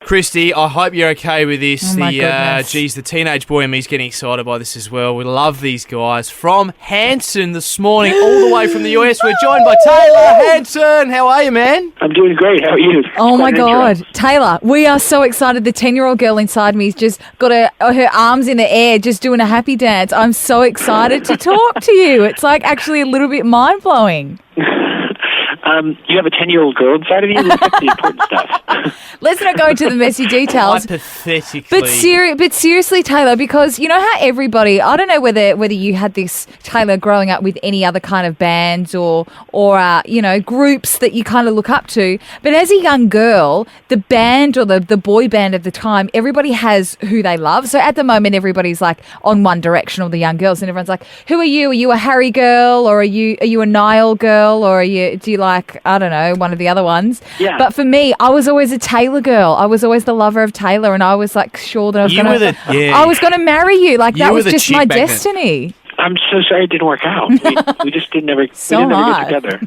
Kristie, I hope you're okay with this. Oh my goodness. The teenage boy in me is getting excited by this as well. We love these guys. From Hanson this morning, all the way from the US, we're joined by Taylor Hanson. How are you, man? I'm doing great. How are you? Oh my God. Taylor, we are so excited. The 10-year-old girl inside me has just got her arms in the air, just doing a happy dance. I'm so excited to talk to you. It's like actually a little bit mind-blowing. You have a 10-year-old girl inside of you? That's the important stuff. Let's not go into the messy details. Hypothetically. But seriously, Taylor, because you know how everybody, I don't know whether you had this, Taylor, growing up with any other kind of bands or groups that you kind of look up to. But as a young girl, the band or the boy band of the time, everybody has who they love. So at the moment, everybody's like on One Direction, all the young girls, and everyone's like, who are you? Are you a Harry girl, or are you a Niall girl, or do you like, I don't know, one of the other ones? Yeah. But for me, I was always a Taylor girl. I was always the lover of Taylor, and I was like sure that I was going to marry you. Like that was just my destiny. I'm so sorry it didn't work out. We just didn't ever get together.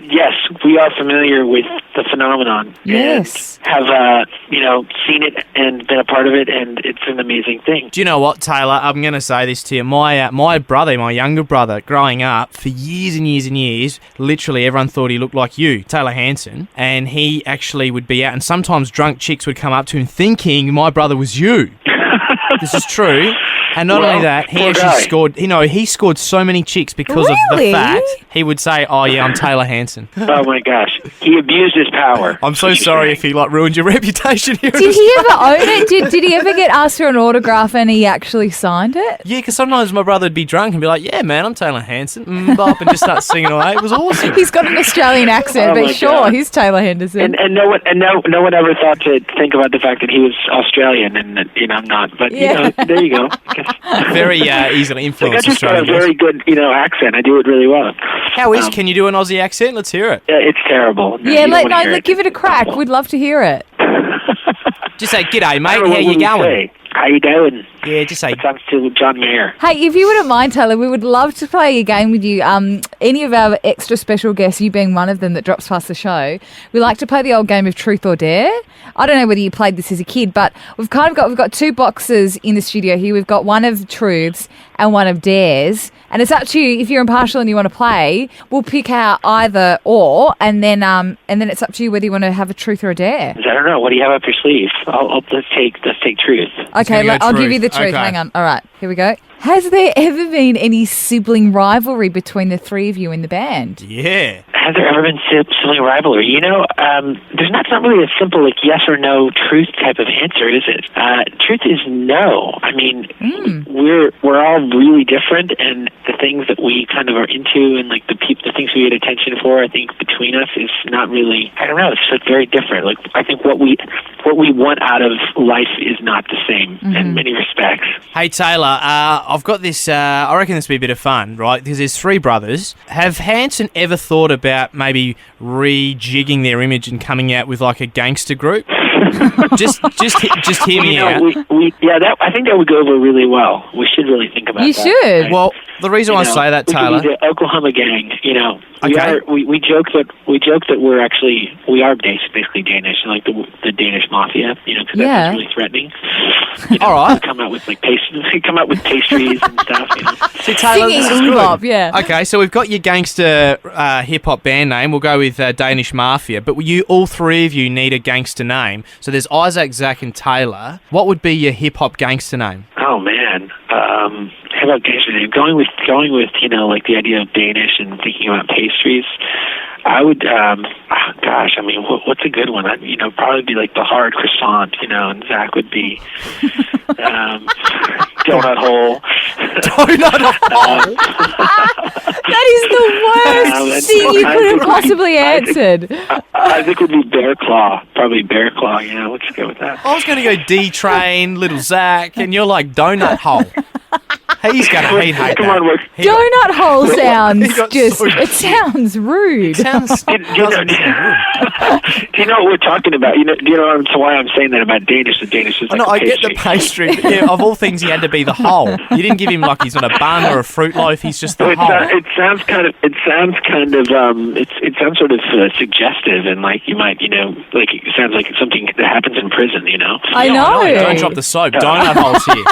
Yes, we are familiar with the phenomenon. Yes. And have, seen it and been a part of it, and it's an amazing thing. Do you know what, Taylor? I'm going to say this to you. My brother, my younger brother, growing up, for years and years and years, literally everyone thought he looked like you, Taylor Hanson, and he actually would be out, and sometimes drunk chicks would come up to him thinking my brother was you. This is true. And not only that, he scored so many chicks because of the fact he would say, oh yeah, I'm Taylor Hanson. Oh my gosh. He abused his power. I'm so sorry if he ruined your reputation here. Did he ever own it? Did he ever get asked for an autograph and he actually signed it? Yeah, because sometimes my brother would be drunk and be like, yeah man, I'm Taylor Hanson. Bop, and just start singing away. It was awesome. He's got an Australian accent, but sure, God. He's Taylor Henderson. And no one ever thought to think about the fact that he was Australian and I'm not. But there you go. Very easily influenced. I just got a very good, accent. I do it really well. Can you do an Aussie accent? Let's hear it. It's terrible. Give it a crack. We'd love to hear it. Just say, g'day, mate. How you going? How you doing? Yeah, just say. It sounds to John Mayer. Hey, if you wouldn't mind, Taylor, we would love to play a game with you. Any of our extra special guests, you being one of them that drops past the show, we like to play the old game of Truth or Dare. I don't know whether you played this as a kid, but we've got two boxes in the studio here. We've got one of truths and one of dares, and it's up to you. If you're impartial and you want to play, we'll pick out either or, and then it's up to you whether you want to have a truth or a dare. I don't know. What do you have up your sleeve? Let's take truth. Okay, I'll give you the truth. Okay. Hang on. All right, here we go. Has there ever been any sibling rivalry between the three of you in the band? Yeah. Has there ever been sibling rivalry? There's not really a simple yes or no truth type of answer, is it? Truth is no. I mean, we're all really different, and the things that we kind of are into and the things we get attention for, I think between us is not really. I don't know. It's just very different. Like I think what we want out of life is not the same in many respects. Hey Taylor, I've got this. I reckon this will be a bit of fun, right? Because there's three brothers. Have Hanson ever thought about maybe rejigging their image and coming out with like a gangster group? just hear me out. I think that would go over really well. We should really think about that. You should. Right? Well, the reason I say that, Taylor, we could be the Oklahoma gang. Okay. We joke that we are basically Danish, like the Danish mafia. Because that's really threatening. All right. Come out with pastries and stuff. See, Taylor, singing this is good. Yeah. Okay, so we've got your gangster hip hop band name. We'll go with Danish Mafia. But all three of you need a gangster name. So there's Isaac, Zach, and Taylor. What would be your hip hop gangster name? Oh man. How about gangster name? Going with the idea of Danish and thinking about pastries. I would, what's a good one? Probably be like the hard croissant, and Zach would be donut hole. Donut hole. That is the worst thing you could have possibly answered. Isaac would be bear claw. Probably bear claw. Let's go with that. I was going to go D-Train, Little Zach, and you're like donut hole. He's going to hate Come that. on, look. Donut hole sounds got just, so it sounds rude. Sounds Do you know what we're talking about? Do you know why I'm saying that about Danish? The Danish is like No, a I get the pastry. pastry. Yeah, of all things, he had to be the whole. You didn't give him like he's on a bun or a fruit loaf. He's just the whole. It sounds sort of suggestive, and like you might, like it sounds like something that happens in prison. I know. Don't drop the soap. Donut holes here.